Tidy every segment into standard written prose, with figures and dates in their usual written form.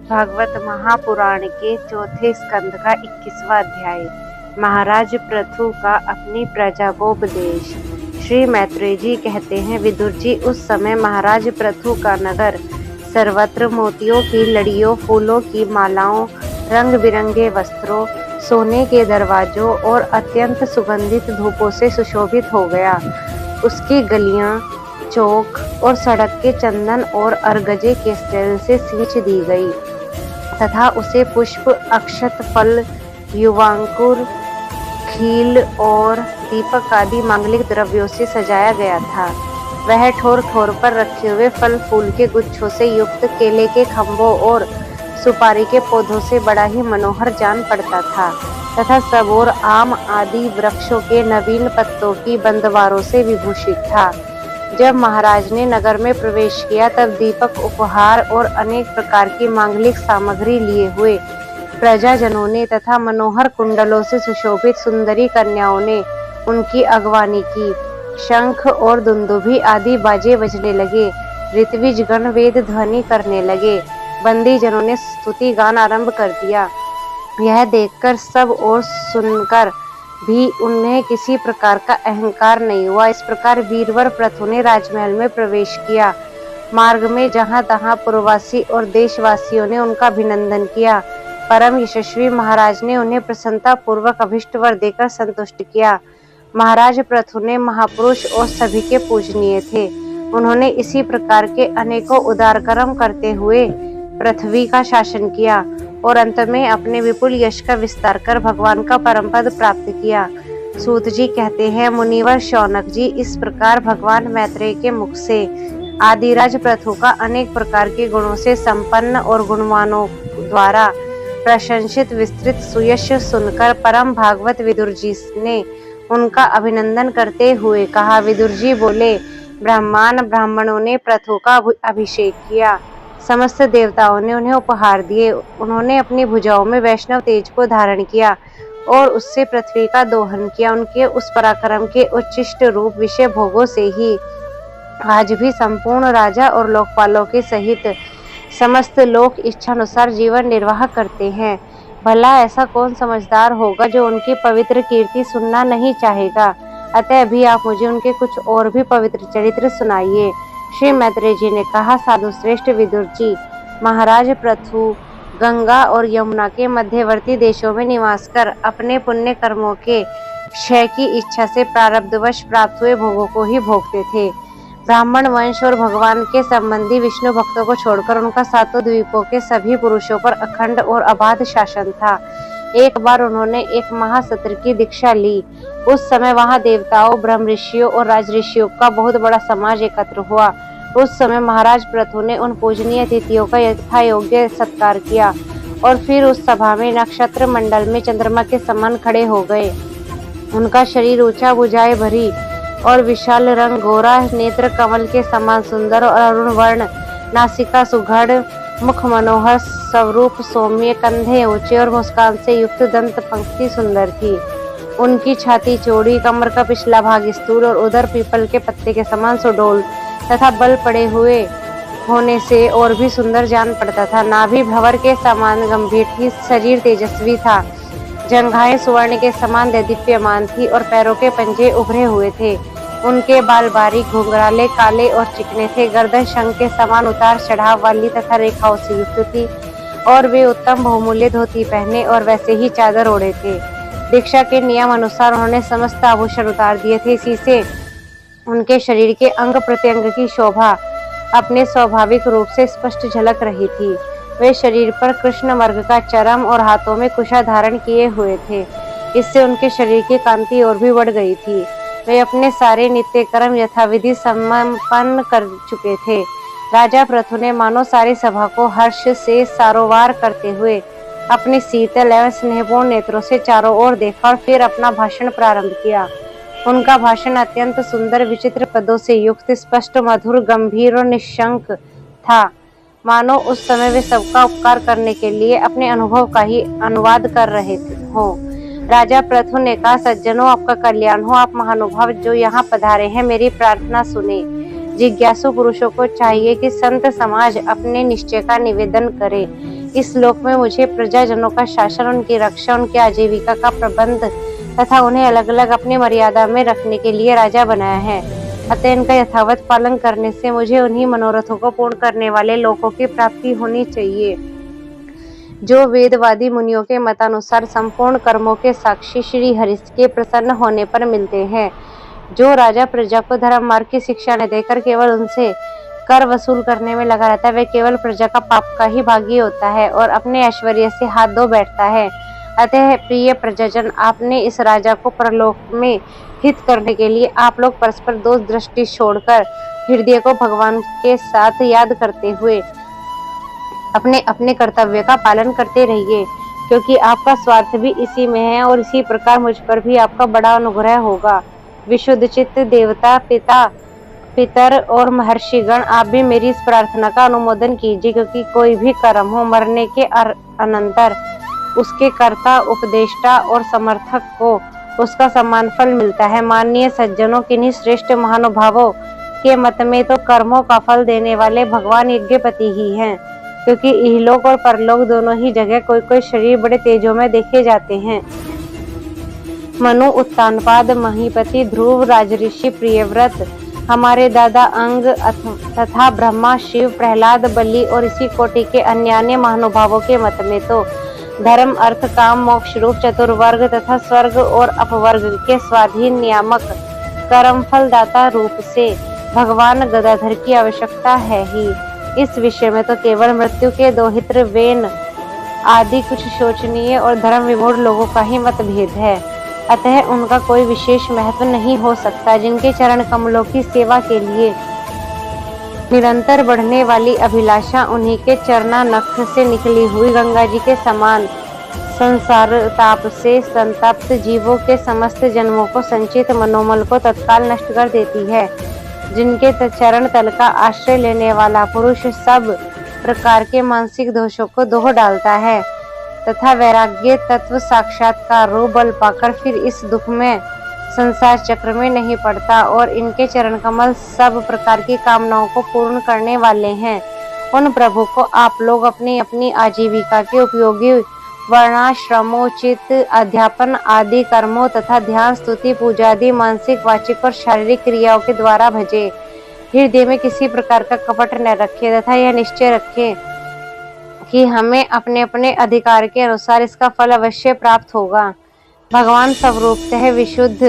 भागवत महापुराण के चौथे स्कंद का 21वां अध्याय। महाराज पृथु का अपनी प्रजा को उपदेश। श्री मैत्रेय जी कहते हैं, विदुर जी, उस समय महाराज पृथु का नगर सर्वत्र मोतियों की लड़ियों, फूलों की मालाओं, रंग बिरंगे वस्त्रों, सोने के दरवाजों और अत्यंत सुगंधित धूपों से सुशोभित हो गया। उसकी गलियां, चौक और सड़क के चंदन और अरगजे के तेल से सींच दी गई तथा उसे पुष्प, अक्षत, फल, युवांकुर, खील और दीपक आदि मांगलिक द्रव्यों से सजाया गया था। वह ठोर ठोर पर रखे हुए फल फूल के गुच्छों से युक्त केले के खंभों और सुपारी के पौधों से बड़ा ही मनोहर जान पड़ता था तथा सब और आम आदि वृक्षों के नवीन पत्तों की बंदवारों से विभूषित था। जब महाराज ने नगर में प्रवेश किया तब दीपक, उपहार और अनेक प्रकार की मांगलिक सामग्री लिए हुए प्रजाजनों ने तथा मनोहर कुंडलों से सुशोभित सुंदरी कन्याओं ने उनकी अगवानी की। शंख और दुंदुभी आदि बाजे बजने लगे। ऋत्विज गण वेद ध्वनि करने लगे। बंदी जनों ने स्तुति गान आरंभ कर दिया। यह देखकर सब और सुनकर भी उन्हें किसी प्रकार का अहंकार नहीं हुआ। इस प्रकार वीरवर पृथु ने राजमहल में प्रवेश किया। मार्ग में जहां तहां पुरवासी और देशवासियों ने उनका अभिनंदन किया। परम यशस्वी महाराज ने उन्हें प्रसन्नता पूर्वक अभिष्ट वर देकर संतुष्ट किया। महाराज पृथु ने महापुरुष और सभी के पूजनीय थे। उन्होंने इसी प्रकार के अनेकों उदार कर्म करते हुए पृथ्वी का शासन किया और अंत में अपने विपुल यश का विस्तार कर भगवान का परम पद प्राप्त किया। सूत जी कहते हैं, मुनिवर शौनक जी, इस प्रकार भगवान मैत्रेय के मुख से आदिराज पृथु का अनेक प्रकार के गुणों से संपन्न और गुणवानों द्वारा प्रशंसित विस्तृत सुयश सुनकर परम भागवत विदुर जी ने उनका अभिनंदन करते हुए कहा। विदुर जी बोले, ब्राह्मणों ने पृथु का अभिषेक किया। समस्त देवताओं ने उन्हें उपहार दिए। उन्होंने अपनी भुजाओं में वैष्णव तेज को धारण किया और उससे पृथ्वी का दोहन किया। उनके उस पराक्रम के उच्छिष्ट रूप विषय भोगों से ही आज भी संपूर्ण राजा और लोकपालों के सहित समस्त लोग इच्छानुसार जीवन निर्वाह करते हैं। भला ऐसा कौन समझदार होगा जो उनकी पवित्र कीर्ति सुनना नहीं चाहेगा। अतः अभी आप मुझे उनके कुछ और भी पवित्र चरित्र सुनाइए। श्री मैत्रेय जी ने कहा, साधु श्रेष्ठ विदुर जी, महाराज पृथु गंगा और यमुना के मध्यवर्ती देशों में निवास कर अपने पुण्य कर्मों के क्षय की इच्छा से प्रारब्धवश प्राप्त हुए भोगों को ही भोगते थे। ब्राह्मण वंश और भगवान के संबंधी विष्णु भक्तों को छोड़कर उनका सातों द्वीपों के सभी पुरुषों पर अखंड और अबाध शासन था। एक बार उन्होंने एक महासत्र की दीक्षा ली। उस समय वहां देवताओं, ब्रह्म ऋषियों और राज ऋषियों का बहुत बड़ा समाज एकत्र हुआ। उस समय महाराज पृथु ने उन पूजनीय अतिथियों का यथा योग्य सत्कार किया और फिर उस सभा में नक्षत्र मंडल में चंद्रमा के समान खड़े हो गए। उनका शरीर ऊंचा, भुजाएं भरी और विशाल, रंग गोरा, नेत्र कमल के समान सुंदर और अरुण वर्ण, नासिका सुघड़, मुख मनोहर, स्वरूप सौम्य, कंधे ऊंचे और मुस्कान से युक्त दंत पंक्ति सुंदर थी। उनकी छाती चौड़ी, कमर का पिछला भाग स्थूल और उदर पीपल के पत्ते के समान सुडौल तथा बल पड़े हुए होने से और भी सुंदर जान पड़ता था। नाभि भंवर के समान गंभीर थी, शरीर तेजस्वी था, जंघाएं सुवर्ण के समान दैदीप्यमान थी और पैरों के पंजे उभरे हुए थे। उनके बाल बारीक, घुंघराले, काले और चिकने थे। गर्दन शंख के समान उतार चढ़ाव वाली तथा रेखाओं से युक्त थी और वे उत्तम बहुमूल्य धोती पहने और वैसे ही चादर ओढ़े थे। दीक्षा के नियम अनुसार उन्होंने समस्त आभूषण उतार दिए थे। इसी से उनके शरीर के अंग प्रत्यंग की शोभा अपने स्वाभाविक रूप से स्पष्ट झलक रही थी। वे शरीर पर कृष्ण मर्ग का चरम और हाथों में कुशा धारण किए हुए थे। इससे उनके शरीर की कांति और भी बढ़ गई थी। वे अपने सारे नित्य कर्म यथाविधि संपन्न कर चुके थे। राजा पृथु ने मानो सारी सभा को हर्ष से सारोवार करते हुए अपने शीतल एवं स्नेहपूर्ण नेत्रों से चारों ओर देखा और फिर अपना भाषण प्रारंभ किया। उनका भाषण अत्यंत सुंदर, विचित्र पदों से युक्त, स्पष्ट, मधुर, गंभीर और निशंक था। मानो उस समय वे सबका उपकार करने के लिए अपने अनुभव का ही अनुवाद कर रहे हो। राजा पृथु ने कहा, सज्जनों, आपका कल्याण हो। आप महानुभाव जो यहाँ पधारे हैं, मेरी प्रार्थना सुने। जिज्ञासु पुरुषों को चाहिए कि संत समाज अपने निश्चय का निवेदन करे। इस लोक में मुझे प्रजाजनों का शासन, उनकी रक्षा, उनकी आजीविका का प्रबंध तथा उन्हें अलग अलग अपनी मर्यादा में रखने के लिए राजा बनाया है। अतः इनका यथावत पालन करने से मुझे उन्हीं मनोरथों को पूर्ण करने वाले लोकों की प्राप्ति होनी चाहिए जो वेदवादी मुनियों के मतानुसार संपूर्ण कर्मों के साक्षी श्री हरि के प्रसन्न होने पर मिलते हैं। जो राजा प्रजा को धर्म मार्ग की शिक्षा न देकर केवल उनसे कर वसूल करने में लगा रहता है, वह केवल प्रजा का पाप का ही भागी होता है और अपने ऐश्वर्य से हाथ धो बैठता है। अतः प्रिय प्रजाजन, आपने इस राजा को परलोक में हित करने के लिए आप लोग परस्पर दोष दृष्टि छोड़कर हृदय को भगवान के साथ याद करते हुए अपने अपने कर्तव्य का पालन करते रहिए, क्योंकि आपका स्वार्थ भी इसी में है और इसी प्रकार मुझ पर भी आपका बड़ा अनुग्रह होगा। विशुद्ध चित्त देवता, पितर और महर्षिगण, आप भी मेरी इस प्रार्थना का अनुमोदन कीजिए, क्योंकि कोई भी कर्म हो, मरने के अनंतर उसके कर्ता, उपदेष्टा और समर्थक को उसका समान फल मिलता है। माननीय सज्जनों, किन्हीं श्रेष्ठ महानुभावों के मत में तो कर्मों का फल देने वाले भगवान यज्ञपति ही हैं, क्योंकि इहलोक और परलोक दोनों ही जगह कोई कोई शरीर बड़े तेजों में देखे जाते हैं। मनु, उत्तानपाद, महीपति, ध्रुव, राजऋषि, प्रियव्रत, हमारे दादा अंग तथा ब्रह्मा, शिव, प्रहलाद, बलि और इसी कोटि के अन्य महानुभावों के मत में तो धर्म, अर्थ, काम, मोक्ष रूप चतुर्वर्ग तथा स्वर्ग और अपवर्ग के स्वाधीन नियामक कर्म फलदाता रूप से भगवान गदाधर की आवश्यकता है ही। इस विषय में तो केवल मृत्यु के दोहित्र, वेन आदि कुछ शोचनीय और धर्म विमूढ़ लोगों का ही मतभेद है। अतः उनका कोई विशेष महत्व नहीं हो सकता। जिनके चरण कमलों की सेवा के लिए निरंतर बढ़ने वाली अभिलाषा उन्हीं के चरना नख से निकली हुई गंगा जी के समान संसार ताप से संतप्त जीवों के समस्त जन्मों को संचित मनोमल को तत्काल नष्ट कर देती है। जिनके चरण तल का आश्रय लेने वाला पुरुष सब प्रकार के मानसिक दोषों को धो डालता है तथा वैराग्य तत्व साक्षात्कार रूप बल पाकर फिर इस दुख में संसार चक्र में नहीं पड़ता, और इनके चरण कमल सब प्रकार की कामनाओं को पूर्ण करने वाले हैं। उन प्रभु को आप लोग अपनी अपनी आजीविका के उपयोगी वर्णाश्रमोचित अध्यापन आदि कर्मों तथा ध्यान, स्तुति, पूजा आदि मानसिक, वाचिक और शारीरिक क्रियाओं के द्वारा भजे। हृदय में किसी प्रकार का कपट न रखे तथा यह निश्चय रखे कि हमें अपने अपने अधिकार के अनुसार इसका फल अवश्य प्राप्त होगा। भगवान स्वरूपतः विशुद्ध,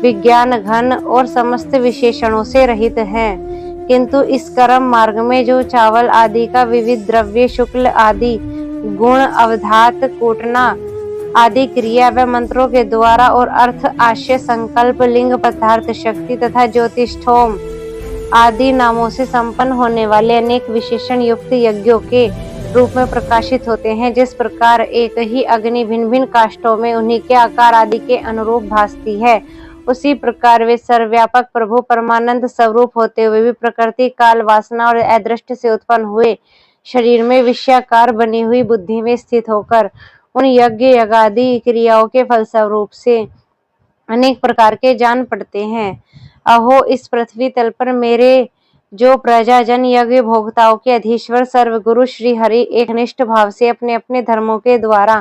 विज्ञान घन और समस्त विशेषणों से रहित हैं, किंतु इस कर्म मार्ग में जो चावल आदि का विविध द्रव्य, शुक्ल आदि गुण, अवधात, कूटना आदि क्रिया व मंत्रों के द्वारा और अर्थ, आशय, संकल्प, लिंग, पदार्थ, शक्ति तथा ज्योतिष्ठोम आदि नामों से संपन्न होने वाले अनेक विशेषण युक्त यज्ञों के रूप में प्रकाशित होते हैं। जिस प्रकार एक ही अग्नि भिन्न भिन्न काष्ठों में उन्हीं के आकार आदि के अनुरूप भासती है, उसी प्रकार वे सर्वव्यापक प्रभु परमानंद स्वरूप होते हुए भी प्रकृति, काल, वासना और अदृष्ट से उत्पन्न हुए शरीर में विषयाकार बनी हुई बुद्धि में स्थित होकर उन यज्ञ यज्ञादि क्रियाओं के फलस्वरूप से अनेक प्रकार के जान पड़ते हैं। अहो, इस पृथ्वी तल पर मेरे जो प्रजाजन यज्ञ भोक्ताओं के अधीश्वर सर्वगुरु श्री हरि एक निष्ठ भाव से अपने अपने धर्मों के द्वारा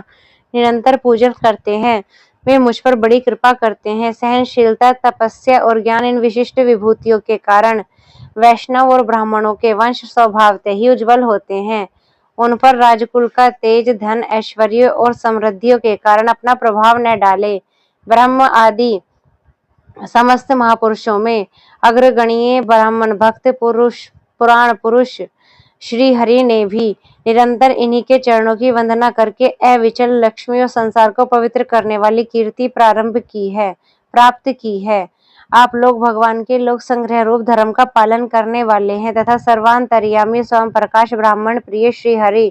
निरंतर पूजन करते हैं, वे मुझ पर बड़ी कृपा करते हैं। सहनशीलता, तपस्या और ज्ञान इन विशिष्ट विभूतियों के कारण वैष्णव और ब्राह्मणों के वंश स्वभावतः ही उज्जवल होते हैं। उन पर राजकुल का तेज, धन, ऐश्वर्य और समृद्धियों के कारण अपना प्रभाव न डाले। ब्रह्म आदि समस्त महापुरुषों में अग्रगणीय ब्राह्मण भक्त पुरुष, पुराण पुरुष श्री हरि ने भी निरंतर इन्हीं के चरणों की वंदना करके अविचल लक्ष्मी और संसार को पवित्र करने वाली कीर्ति प्राप्त की है। आप लोग भगवान के लोक संग्रह रूप धर्म का पालन करने वाले हैं तथा सर्वांतर्यामी स्वयं प्रकाश ब्राह्मण प्रिय श्री हरि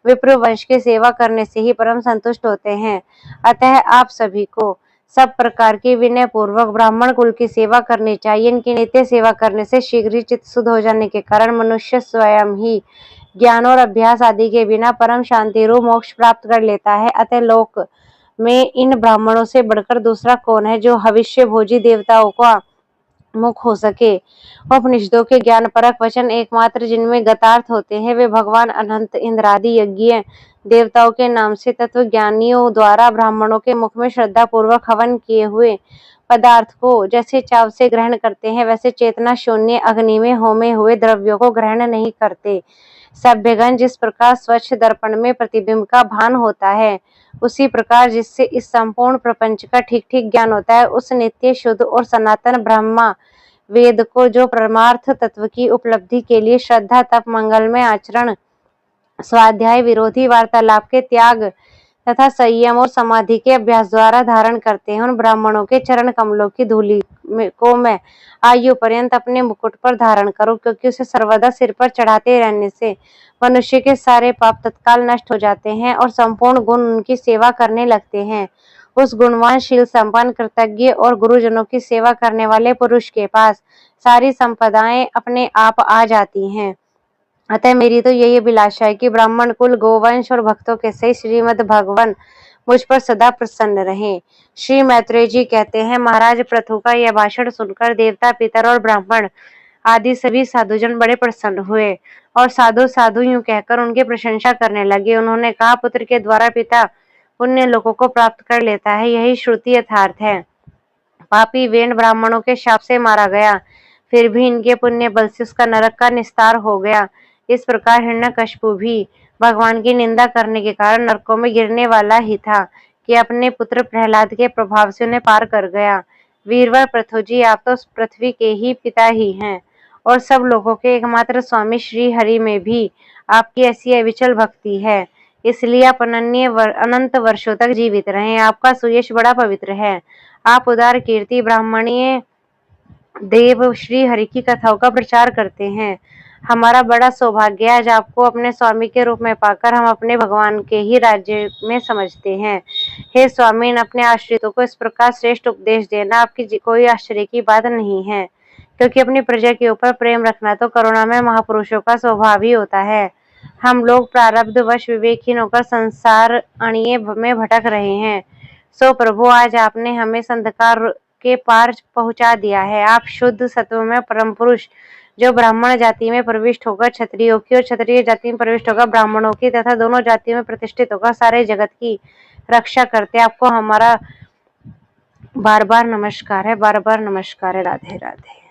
विप्र वंश की सेवा करने से ही परम संतुष्ट होते हैं। अतः आप सभी को सब प्रकार की विनय पूर्वक ब्राह्मण कुल की सेवा करनी चाहिए। इनकी नित्य सेवा करने से शीघ्र ही चित्त शुद्ध हो जाने के कारण मनुष्य स्वयं ही ज्ञान और अभ्यास आदि के बिना परम शांति रूप मोक्ष प्राप्त कर लेता है। अतः लोक में इन ब्राह्मणों से बढ़कर दूसरा कौन है जो भविष्य भोजी देवताओं का मुख हो सके। उपनिषदों के ज्ञान परक वचन एकमात्र जिनमें गतार्थ होते हैं वे भगवान अनंत इंद्रादि यज्ञ देवताओं के नाम से तत्व ज्ञानियों द्वारा ब्राह्मणों के मुख में श्रद्धा पूर्वक हवन किए हुए पदार्थ को जैसे चाव से ग्रहण करते हैं, वैसे चेतना शून्य अग्नि में होमे हुए द्रव्यों को ग्रहण नहीं करते। सभ्यगण जिस प्रकार स्वच्छ दर्पण में प्रतिबिंब का भान होता है, उसी प्रकार जिससे इस संपूर्ण प्रपंच का ठीक ठीक ज्ञान होता है, उस नित्य शुद्ध और सनातन ब्रह्मा वेद को जो परमार्थ तत्व की उपलब्धि के लिए श्रद्धा तप मंगलमय आचरण स्वाध्याय विरोधी वार्तालाप के त्याग तथा संयम और समाधि के अभ्यास द्वारा धारण करते हैं, उन ब्राह्मणों के चरण कमलों की धूलि को मैं आयु पर्यंत अपने मुकुट पर धारण करूं, क्योंकि उसे सर्वदा सिर पर चढ़ाते रहने से मनुष्य के सारे पाप तत्काल नष्ट हो जाते हैं और संपूर्ण गुण उनकी सेवा करने लगते हैं। उस गुणवान शील संपन्न कृतज्ञ और गुरुजनों की सेवा करने वाले पुरुष के पास सारी संपदाएं अपने आप आ जाती हैं। अतः मेरी तो यही अभिलाषा है कि ब्राह्मण कुल, गोवंश और भक्तों के सही श्रीमद् भगवान मुझ पर सदा प्रसन्न रहें। श्री मैत्रेय जी कहते हैं, महाराज पृथु का यह भाषण सुनकर देवता, पितर और ब्राह्मण आदि सभी साधुजन बड़े प्रसन्न हुए और साधु साधु यूं कहकर उनकी प्रशंसा करने लगे। उन्होंने कहा, पुत्र के द्वारा पिता पुण्य लोकों को प्राप्त कर लेता है, यही श्रुति यथार्थ है। पापी वेण ब्राह्मणों के शाप से मारा गया, फिर भी इनके पुण्य बल से उसका नरक का निस्तार हो गया। इस प्रकार हिरण्यकशिपु भी भगवान की निंदा करने के कारण नरकों में गिरने वाला ही था कि अपने पुत्र प्रहलाद के प्रभाव से उन्हें पार कर गया। वीरवर पृथु जी, आप तो पृथ्वी के ही पिता ही हैं और सब लोगों के एकमात्र स्वामी श्री हरि में भी आपकी ऐसी अविचल भक्ति है, इसलिए आप अनंत वर्षों तक जीवित रहें। आपका सुयश बड़ा पवित्र है। आप उदार कीर्ति ब्राह्मणीय देव श्री हरि की कथाओं का प्रचार करते हैं। हमारा बड़ा सौभाग्य है, आज आपको अपने स्वामी के रूप में पाकर हम अपने भगवान के ही राज्य में समझते हैं। हे स्वामी, अपने आश्रितों को इस प्रकार श्रेष्ठ उपदेश देना आपकी कोई आश्चर्य की बात नहीं है, क्योंकि अपनी प्रजा के ऊपर प्रेम रखना तो करुणा में महापुरुषों का स्वभाव ही होता है। हम लोग प्रारब्धवश विवेकहीन होकर संसार अणिये में भटक रहे हैं, सो प्रभु आज आपने हमें अंधकार के पार पहुंचा दिया है। आप शुद्ध सत्व में परम पुरुष, जो ब्राह्मण जाति में प्रविष्ट होकर क्षत्रियों की और क्षत्रिय जाति में प्रविष्ट होकर ब्राह्मणों की तथा दोनों जातियों में प्रतिष्ठित होकर सारे जगत की रक्षा करते, आपको हमारा बार बार नमस्कार है, बार बार नमस्कार है। राधे राधे।